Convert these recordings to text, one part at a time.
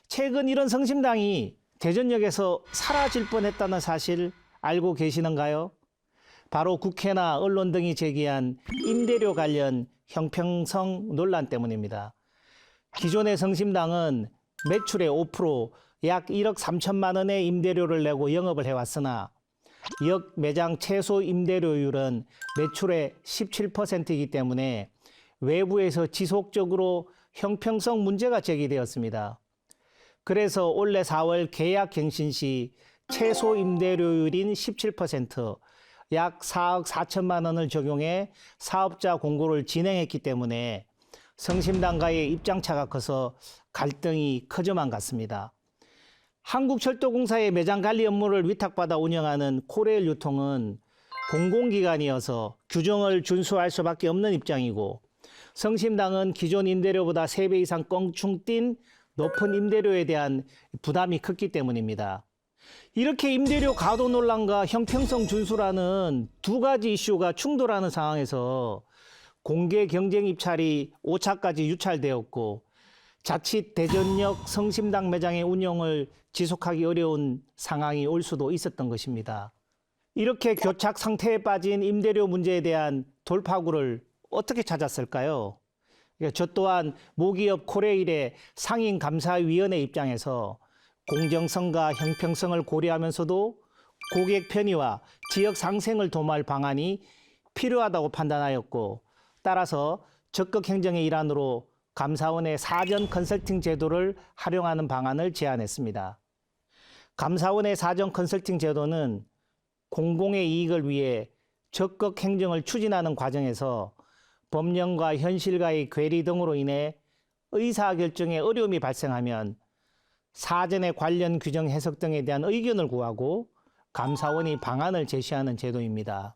최근 이런 성심당이 대전역에서 사라질 뻔했다는 사실 알고 계시는가요? 바로 국회나 언론 등이 제기한 임대료 관련 형평성 논란 때문입니다. 기존의 성심당은 매출의 5%, 약 1억 3천만 원의 임대료를 내고 영업을 해왔으나 역 매장 최소 임대료율은 매출의 17%이기 때문에 외부에서 지속적으로 형평성 문제가 제기되었습니다. 그래서 올해 4월 계약 갱신 시 최소 임대료율인 17%, 약 4억 4천만 원을 적용해 사업자 공고를 진행했기 때문에 성심당과의 입장차가 커서 갈등이 커져만 갔습니다. 한국철도공사의 매장 관리 업무를 위탁받아 운영하는 코레일 유통은 공공기관이어서 규정을 준수할 수밖에 없는 입장이고, 성심당은 기존 임대료보다 3배 이상 껑충 뛴 높은 임대료에 대한 부담이 컸기 때문입니다. 이렇게 임대료 과도 논란과 형평성 준수라는 두 가지 이슈가 충돌하는 상황에서 공개 경쟁 입찰이 5차까지 유찰되었고, 자칫 대전역 성심당 매장의 운영을 지속하기 어려운 상황이 올 수도 있었던 것입니다. 이렇게 교착 상태에 빠진 임대료 문제에 대한 돌파구를 어떻게 찾았을까요? 저 또한 모기업 코레일의 상임감사위원회 입장에서 공정성과 형평성을 고려하면서도 고객 편의와 지역 상생을 도모할 방안이 필요하다고 판단하였고, 따라서 적극 행정의 일환으로 감사원의 사전 컨설팅 제도를 활용하는 방안을 제안했습니다. 감사원의 사전 컨설팅 제도는 공공의 이익을 위해 적극 행정을 추진하는 과정에서 법령과 현실과의 괴리 등으로 인해 의사결정에 어려움이 발생하면 사전의 관련 규정 해석 등에 대한 의견을 구하고 감사원이 방안을 제시하는 제도입니다.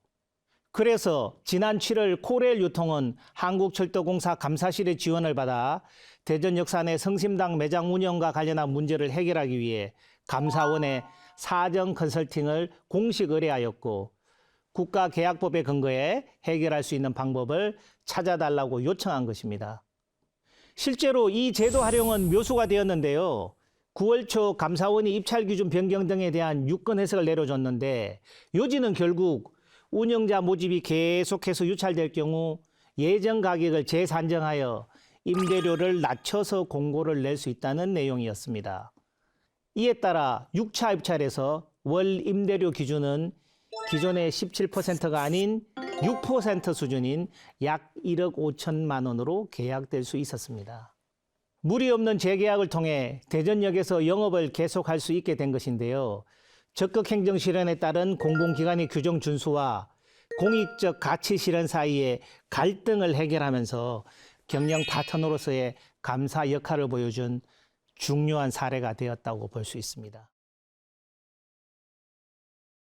그래서 지난 7월 코레일 유통은 한국철도공사 감사실의 지원을 받아 대전역사 내 성심당 매장 운영과 관련한 문제를 해결하기 위해 감사원에 사전 컨설팅을 공식 의뢰하였고, 국가계약법에 근거해 해결할 수 있는 방법을 찾아달라고 요청한 것입니다. 실제로 이 제도 활용은 묘수가 되었는데요. 9월 초 감사원이 입찰 기준 변경 등에 대한 유권 해석을 내려줬는데, 요지는 결국 운영자 모집이 계속해서 유찰될 경우 예정 가격을 재산정하여 임대료를 낮춰서 공고를 낼 수 있다는 내용이었습니다. 이에 따라 6차 입찰에서 월 임대료 기준은 기존의 17%가 아닌 6% 수준인 약 1억 5천만 원으로 계약될 수 있었습니다. 무리 없는 재계약을 통해 대전역에서 영업을 계속할 수 있게 된 것인데요. 적극 행정 실현에 따른 공공기관의 규정 준수와 공익적 가치 실현 사이의 갈등을 해결하면서 경영 파트너로서의 감사 역할을 보여준 중요한 사례가 되었다고 볼 수 있습니다.